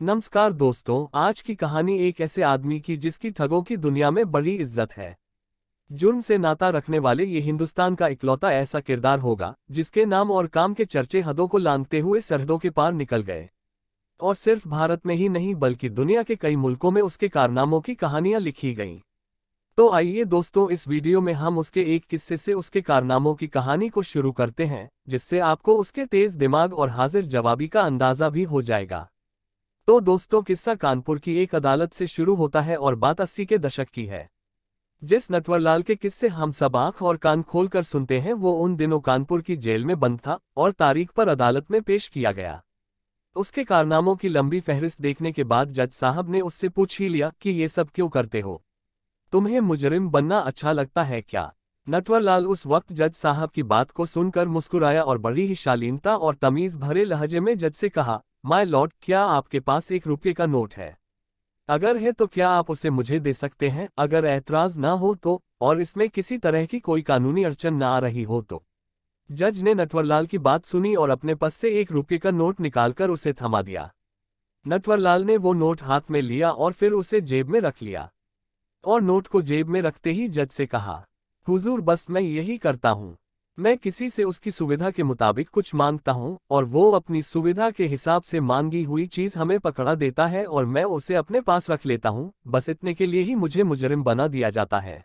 नमस्कार दोस्तों, आज की कहानी एक ऐसे आदमी की जिसकी ठगों की दुनिया में बड़ी इज्जत है। जुर्म से नाता रखने वाले ये हिंदुस्तान का इकलौता ऐसा किरदार होगा जिसके नाम और काम के चर्चे हदों को लांघते हुए सरहदों के पार निकल गए। और सिर्फ भारत में ही नहीं बल्कि दुनिया के कई मुल्कों में उसके कारनामों की कहानियां लिखी गईं। तो आइए दोस्तों, इस वीडियो में हम उसके एक किस्से से उसके कारनामों की कहानी को शुरू करते हैं, जिससे आपको उसके तेज दिमाग और हाजिर जवाबी का अंदाजा भी हो जाएगा। तो दोस्तों, किस्सा कानपुर की एक अदालत से शुरू होता है और बात 80 के दशक की है। जिस नटवरलाल के किस्से हम सब आंख और कान खोलकर सुनते हैं, वो उन दिनों कानपुर की जेल में बंद था और तारीख पर अदालत में पेश किया गया। उसके कारनामों की लंबी फहरिस्त देखने के बाद जज साहब ने उससे पूछ ही लिया कि ये सब क्यों करते हो? तुम्हें मुजरिम बनना अच्छा लगता है क्या? नटवरलाल उस वक्त जज साहब की बात को सुनकर मुस्कुराया और बड़ी ही शालीनता और तमीज भरे लहजे में जज से कहा, माय लॉर्ड, क्या आपके पास 1 रुपये का नोट है? अगर है तो क्या आप उसे मुझे दे सकते हैं? अगर ऐतराज ना हो तो, और इसमें किसी तरह की कोई कानूनी अड़चन ना आ रही हो तो। जज ने नटवरलाल की बात सुनी और अपने पास से 1 रुपये का नोट निकालकर उसे थमा दिया। नटवरलाल ने वो नोट हाथ में लिया और फिर उसे जेब में रख लिया। और नोट को जेब में रखते ही जज से कहा, हुजूर, बस मैं यही करता हूँ। मैं किसी से उसकी सुविधा के मुताबिक कुछ मांगता हूँ और वो अपनी सुविधा के हिसाब से मांगी हुई चीज हमें पकड़ा देता है और मैं उसे अपने पास रख लेता हूँ। बस इतने के लिए ही मुझे मुजरिम बना दिया जाता है।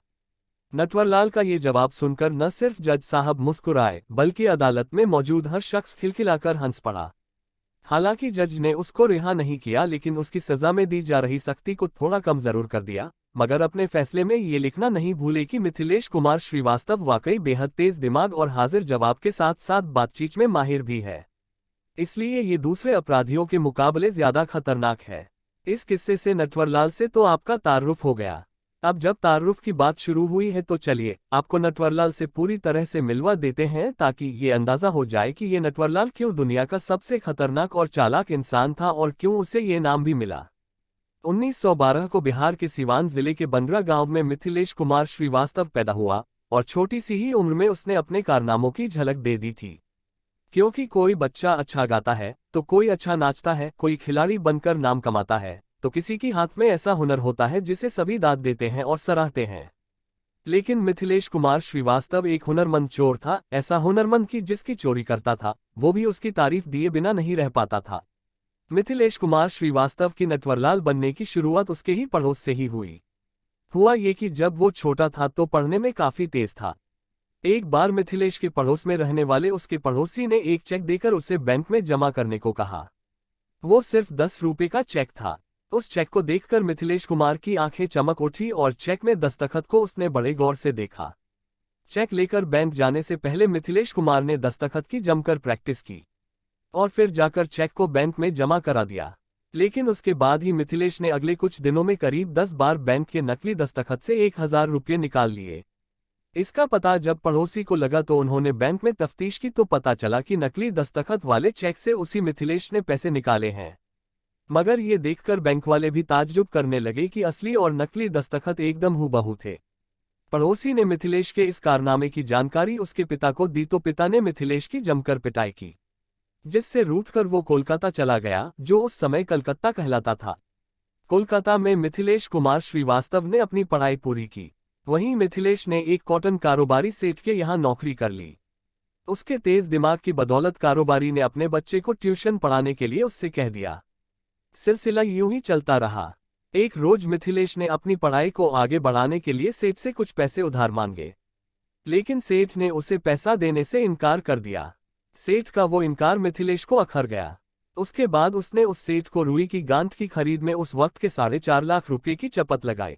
नटवरलाल का ये जवाब सुनकर न सिर्फ जज साहब मुस्कुराए बल्कि अदालत में मौजूद हर शख्स खिलखिलाकर हंस पड़ा। हालांकि जज ने उसको रिहा नहीं किया, लेकिन उसकी सजा में दी जा रही सख्ती को थोड़ा कम जरूर कर दिया, मगर अपने फैसले में ये लिखना नहीं भूले कि मिथिलेश कुमार श्रीवास्तव वाकई बेहद तेज दिमाग और हाजिर जवाब के साथ साथ बातचीत में माहिर भी है। इसलिए ये दूसरे अपराधियों के मुकाबले ज्यादा खतरनाक है। इस किस्से से नटवरलाल से तो आपका तारुफ हो गया। अब जब तारुफ की बात शुरू हुई है तो चलिए आपको नटवरलाल से पूरी तरह से मिलवा देते हैं, ताकि ये अंदाजा हो जाए कि ये नटवरलाल क्यों दुनिया का सबसे खतरनाक और चालाक इंसान था और क्यों उसे ये नाम भी मिला। 1912 को बिहार के सिवान जिले के बंदरा गांव में मिथिलेश कुमार श्रीवास्तव पैदा हुआ और छोटी सी ही उम्र में उसने अपने कारनामों की झलक दे दी थी। क्योंकि कोई बच्चा अच्छा गाता है तो कोई अच्छा नाचता है, कोई खिलाड़ी बनकर नाम कमाता है तो किसी की हाथ में ऐसा हुनर होता है जिसे सभी दाद देते हैं और सराहते हैं। लेकिन मिथिलेश कुमार श्रीवास्तव एक हुनरमंद चोर था, ऐसा हुनरमंद कि जिसकी चोरी करता था वो भी उसकी तारीफ दिए बिना नहीं रह पाता था। मिथिलेश कुमार श्रीवास्तव की नटवरलाल बनने की शुरुआत उसके ही पड़ोस से ही हुई। हुआ ये कि जब वो छोटा था तो पढ़ने में काफी तेज था। एक बार मिथिलेश के पड़ोस में रहने वाले उसके पड़ोसी ने एक चेक देकर उसे बैंक में जमा करने को कहा। वो सिर्फ 10 रुपये का चेक था। उस चेक को देखकर मिथिलेश कुमार की आंखें चमक उठी और चेक में दस्तखत को उसने बड़े गौर से देखा। चेक लेकर बैंक जाने से पहले मिथिलेश कुमार ने दस्तखत की जमकर प्रैक्टिस की और फिर जाकर चेक को बैंक में जमा करा दिया। लेकिन उसके बाद ही मिथिलेश ने अगले कुछ दिनों में करीब 10 बार बैंक के नकली दस्तखत से 1000 रुपये निकाल लिए। इसका पता जब पड़ोसी को लगा तो उन्होंने बैंक में तफ्तीश की तो पता चला कि नकली दस्तखत वाले चेक से उसी मिथिलेश ने पैसे निकाले हैं। मगर ये देखकर बैंक वाले भी ताज्जुब करने लगे कि असली और नकली दस्तखत एकदम हूबहू थे। पड़ोसी ने मिथिलेश के इस कारनामे की जानकारी उसके पिता को दी तो पिता ने मिथिलेश की जमकर पिटाई की, जिससे रूठकर वो कोलकाता चला गया, जो उस समय कलकत्ता कहलाता था। कोलकाता में मिथिलेश कुमार श्रीवास्तव ने अपनी पढ़ाई पूरी की। वहीं मिथिलेश ने एक कॉटन कारोबारी सेठ के यहाँ नौकरी कर ली। उसके तेज दिमाग की बदौलत कारोबारी ने अपने बच्चे को ट्यूशन पढ़ाने के लिए उससे कह दिया। सिलसिला यूं ही चलता रहा। एक रोज मिथिलेश ने अपनी पढ़ाई को आगे बढ़ाने के लिए सेठ से कुछ पैसे उधार मांगे, लेकिन सेठ ने उसे पैसा देने से इनकार कर दिया। सेठ का वो इनकार मिथिलेश को अखर गया। उसके बाद उसने उस सेठ को रुई की गांठ की खरीद में उस वक्त के 4.5 लाख रुपए की चपत लगाई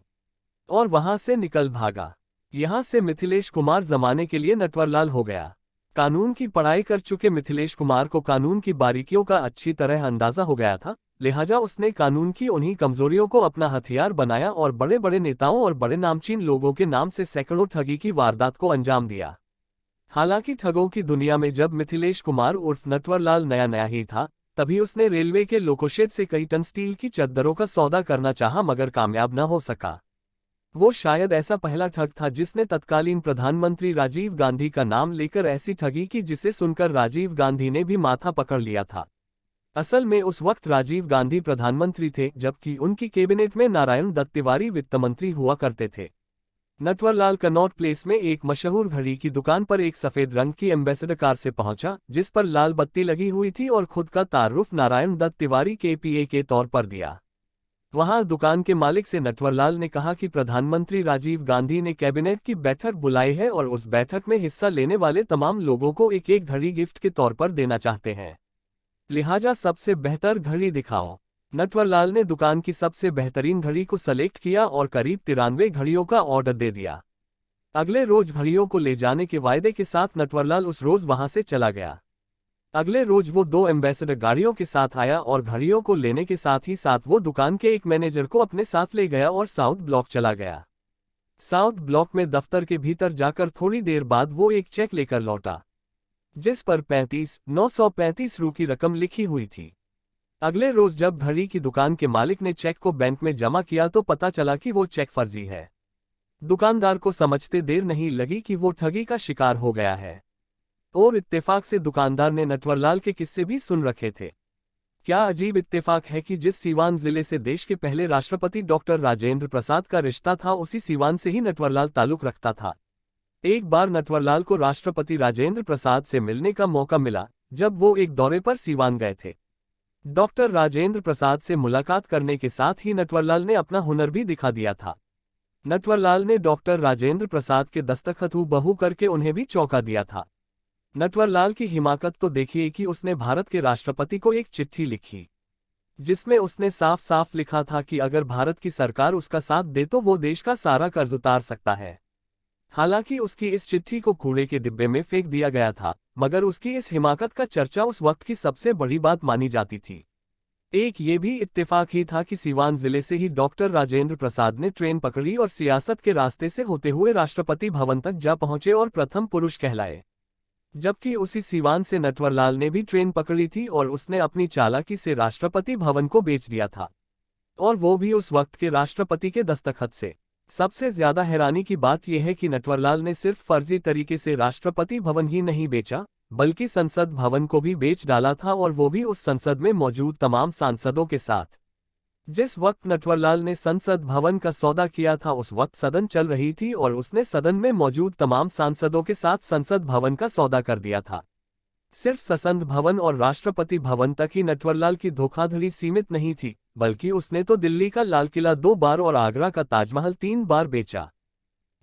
और वहां से निकल भागा। यहां से मिथिलेश कुमार जमाने के लिए नटवरलाल हो गया। कानून की पढ़ाई कर चुके मिथिलेश कुमार को कानून की बारीकियों का अच्छी तरह अंदाजा हो गया था, लिहाजा उसने कानून की उन्हीं कमजोरियों को अपना हथियार बनाया और बड़े बड़े नेताओं और बड़े नामचीन लोगों के नाम से सैकड़ों ठगी की वारदात को अंजाम दिया। हालांकि ठगों की दुनिया में जब मिथिलेश कुमार उर्फ नटवरलाल नया नया ही था, तभी उसने रेलवे के लोकोशेड से कई टन स्टील की चद्दरों का सौदा करना चाहा, मगर कामयाब न हो सका। वो शायद ऐसा पहला ठग था जिसने तत्कालीन प्रधानमंत्री राजीव गांधी का नाम लेकर ऐसी ठगी की जिसे सुनकर राजीव गांधी ने भी माथा पकड़ लिया था। असल में उस वक्त राजीव गांधी प्रधानमंत्री थे, जबकि उनकी कैबिनेट में नारायण दत्त तिवारी वित्त मंत्री हुआ करते थे। नटवरलाल कनॉट प्लेस में एक मशहूर घड़ी की दुकान पर एक सफेद रंग की एम्बेसडर कार से पहुंचा, जिस पर लाल बत्ती लगी हुई थी, और खुद का तारुफ नारायण दत्त तिवारी KPA के तौर पर दिया। वहां दुकान के मालिक से नटवरलाल ने कहा कि प्रधानमंत्री राजीव गांधी ने कैबिनेट की बैठक बुलाई है और उस बैठक में हिस्सा लेने वाले तमाम लोगों को एक एक घड़ी गिफ्ट के तौर पर देना चाहते हैं, लिहाजा सबसे बेहतर घड़ी दिखाओ। नटवरलाल ने दुकान की सबसे बेहतरीन घड़ी को सेलेक्ट किया और करीब 93 घड़ियों का ऑर्डर दे दिया। अगले रोज घड़ियों को ले जाने के वायदे के साथ नटवरलाल उस रोज वहां से चला गया। अगले रोज वो 2 एम्बेसडर गाड़ियों के साथ आया और घड़ियों को लेने के साथ ही साथ वो दुकान के एक मैनेजर को अपने साथ ले गया और साउथ ब्लॉक चला गया। साउथ ब्लॉक में दफ्तर के भीतर जाकर थोड़ी देर बाद वो एक चेक लेकर लौटा, जिस पर 35,935 रू की रकम लिखी हुई थी। अगले रोज जब घड़ी की दुकान के मालिक ने चेक को बैंक में जमा किया तो पता चला कि वो चेक फर्जी है। दुकानदार को समझते देर नहीं लगी कि वो ठगी का शिकार हो गया है, और इत्तेफाक से दुकानदार ने नटवरलाल के किस्से भी सुन रखे थे। क्या अजीब इत्तेफाक है कि जिस सीवान जिले से देश के पहले राष्ट्रपति डॉक्टर राजेंद्र प्रसाद का रिश्ता था, उसी सीवान से ही नटवरलाल ताल्लुक रखता था। एक बार नटवरलाल को राष्ट्रपति राजेंद्र प्रसाद से मिलने का मौका मिला, जब वो एक दौरे पर सीवान गए थे। डॉक्टर राजेंद्र प्रसाद से मुलाकात करने के साथ ही नटवरलाल ने अपना हुनर भी दिखा दिया था। नटवरलाल ने डॉक्टर राजेंद्र प्रसाद के दस्तखत हूबहू करके उन्हें भी चौंका दिया था। नटवरलाल की हिमाकत तो देखिए कि उसने भारत के राष्ट्रपति को एक चिट्ठी लिखी, जिसमें उसने साफ साफ लिखा था कि अगर भारत की सरकार उसका साथ दे तो वो देश का सारा कर्ज उतार सकता है। हालांकि उसकी इस चिट्ठी को कूड़े के डिब्बे में फेंक दिया गया था, मगर उसकी इस हिमाकत का चर्चा उस वक्त की सबसे बड़ी बात मानी जाती थी। एक ये भी इत्तेफाक ही था कि सीवान जिले से ही डॉक्टर राजेंद्र प्रसाद ने ट्रेन पकड़ी और सियासत के रास्ते से होते हुए राष्ट्रपति भवन तक जा पहुंचे और प्रथम पुरुष कहलाए। जबकि उसी सीवान से नटवरलाल ने भी ट्रेन पकड़ी थी और उसने अपनी चालाकी से राष्ट्रपति भवन को बेच दिया था, और वो भी उस वक्त के राष्ट्रपति के दस्तखत से। सबसे ज्यादा हैरानी की बात यह है कि नटवरलाल ने सिर्फ फर्जी तरीके से राष्ट्रपति भवन ही नहीं बेचा, बल्कि संसद भवन को भी बेच डाला था, और वो भी उस संसद में मौजूद तमाम सांसदों के साथ। जिस वक्त नटवरलाल ने संसद भवन का सौदा किया था, उस वक्त सदन चल रही थी और उसने सदन में मौजूद तमाम सांसदों के साथ संसद भवन का सौदा कर दिया था। सिर्फ संसद भवन और राष्ट्रपति भवन तक ही नटवरलाल की धोखाधड़ी सीमित नहीं थी, बल्कि उसने तो दिल्ली का लाल किला 2 बार और आगरा का ताजमहल 3 बार बेचा।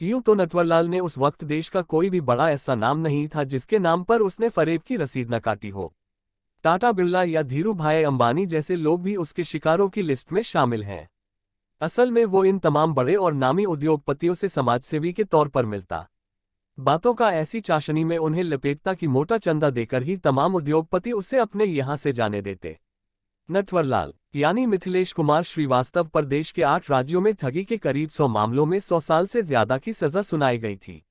यूं तो नटवरलाल ने उस वक्त देश का कोई भी बड़ा ऐसा नाम नहीं था जिसके नाम पर उसने फरेब की रसीद न काटी हो। टाटा बिरला या धीरू भाई अंबानी जैसे लोग भी उसके शिकारों की लिस्ट में शामिल हैं। असल में वो इन तमाम बड़े और नामी उद्योगपतियों से समाजसेवी के तौर पर मिलता। बातों का ऐसी चाशनी में उन्हें लपेटता कि मोटा चंदा देकर ही तमाम उद्योगपति उसे अपने यहां से जाने देते। नटवरलाल यानी मिथिलेश कुमार श्रीवास्तव पर देश के 8 राज्यों में ठगी के करीब 100 मामलों में 100 साल से ज्यादा की सजा सुनाई गई थी।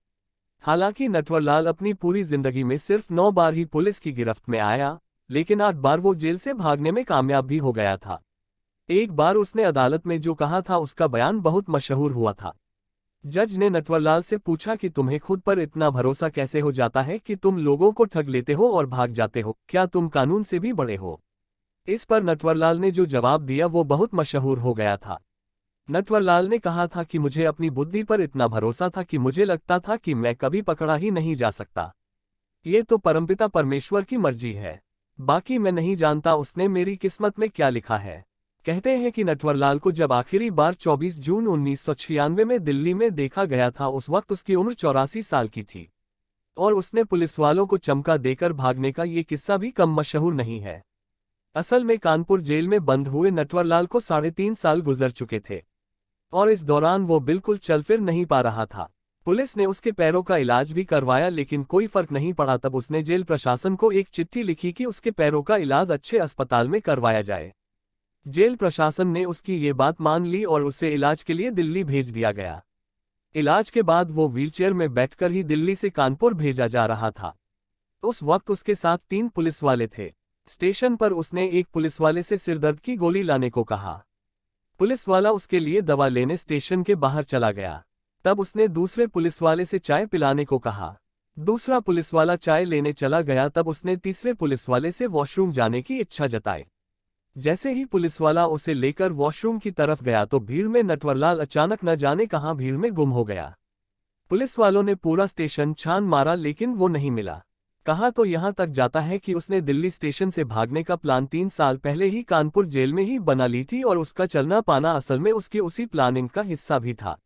हालांकि नटवरलाल अपनी पूरी जिंदगी में सिर्फ 9 बार ही पुलिस की गिरफ्त में आया, लेकिन 8 बार वो जेल से भागने में कामयाब भी हो गया था। एक बार उसने अदालत में जो कहा था उसका बयान बहुत मशहूर हुआ था। जज ने नटवरलाल से पूछा कि तुम्हें खुद पर इतना भरोसा कैसे हो जाता है कि तुम लोगों को ठग लेते हो और भाग जाते हो, क्या तुम कानून से भी बड़े हो? इस पर नटवरलाल ने जो जवाब दिया वो बहुत मशहूर हो गया था। नटवरलाल ने कहा था कि मुझे अपनी बुद्धि पर इतना भरोसा था कि मुझे लगता था कि मैं कभी पकड़ा ही नहीं जा सकता। ये तो परमपिता परमेश्वर की मर्जी है, बाकी मैं नहीं जानता उसने मेरी किस्मत में क्या लिखा है। कहते हैं कि नटवरलाल को जब आखिरी बार 24 जून 1996 में दिल्ली में देखा गया था, उस वक्त उसकी उम्र 84 साल की थी, और उसने पुलिस वालों को चमका देकर भागने का ये किस्सा भी कम मशहूर नहीं है। असल में कानपुर जेल में बंद हुए नटवरलाल को 3.5 साल गुजर चुके थे, और इस दौरान वो बिल्कुल चल फिर नहीं पा रहा था। पुलिस ने उसके पैरों का इलाज भी करवाया, लेकिन कोई फर्क नहीं पड़ा। तब उसने जेल प्रशासन को एक चिट्ठी लिखी कि उसके पैरों का इलाज अच्छे अस्पताल में करवाया जाए। जेल प्रशासन ने उसकी ये बात मान ली और उसे इलाज के लिए दिल्ली भेज दिया गया। इलाज के बाद वो व्हीलचेयर में बैठकर ही दिल्ली से कानपुर भेजा जा रहा था। उस वक्त उसके साथ 3 पुलिस वाले थे। स्टेशन पर उसने एक पुलिस वाले से सिरदर्द की गोली लाने को कहा। पुलिस वाला उसके लिए दवा लेने स्टेशन के बाहर चला गया। तब उसने दूसरे पुलिस वाले से चाय पिलाने को कहा। दूसरा पुलिसवाला चाय लेने चला गया तब उसने तीसरे पुलिसवाले से वॉशरूम जाने की इच्छा जताई। जैसे ही पुलिसवाला उसे लेकर वॉशरूम की तरफ गया तो भीड़ में नटवरलाल अचानक न जाने कहां भीड़ में गुम हो गया। पुलिस वालों ने पूरा स्टेशन छान मारा लेकिन वो नहीं मिला। कहा तो यहां तक जाता है कि उसने दिल्ली स्टेशन से भागने का प्लान 3 साल पहले ही कानपुर जेल में ही बना ली थी और उसका चलना पाना असल में उसके उसी प्लानिंग का हिस्सा भी था।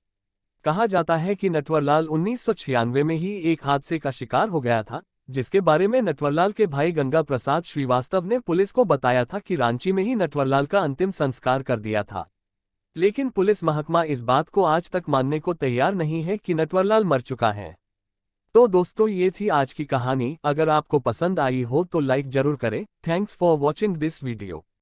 कहा जाता है कि नटवरलाल 1996 में ही एक हादसे का शिकार हो गया था, जिसके बारे में नटवरलाल के भाई गंगा प्रसाद श्रीवास्तव ने पुलिस को बताया था कि रांची में ही नटवरलाल का अंतिम संस्कार कर दिया था। लेकिन पुलिस महकमा इस बात को आज तक मानने को तैयार नहीं है कि नटवरलाल मर चुका है। तो दोस्तों, ये थी आज की कहानी। अगर आपको पसंद आई हो तो लाइक जरूर करें। Thanks for watching this video.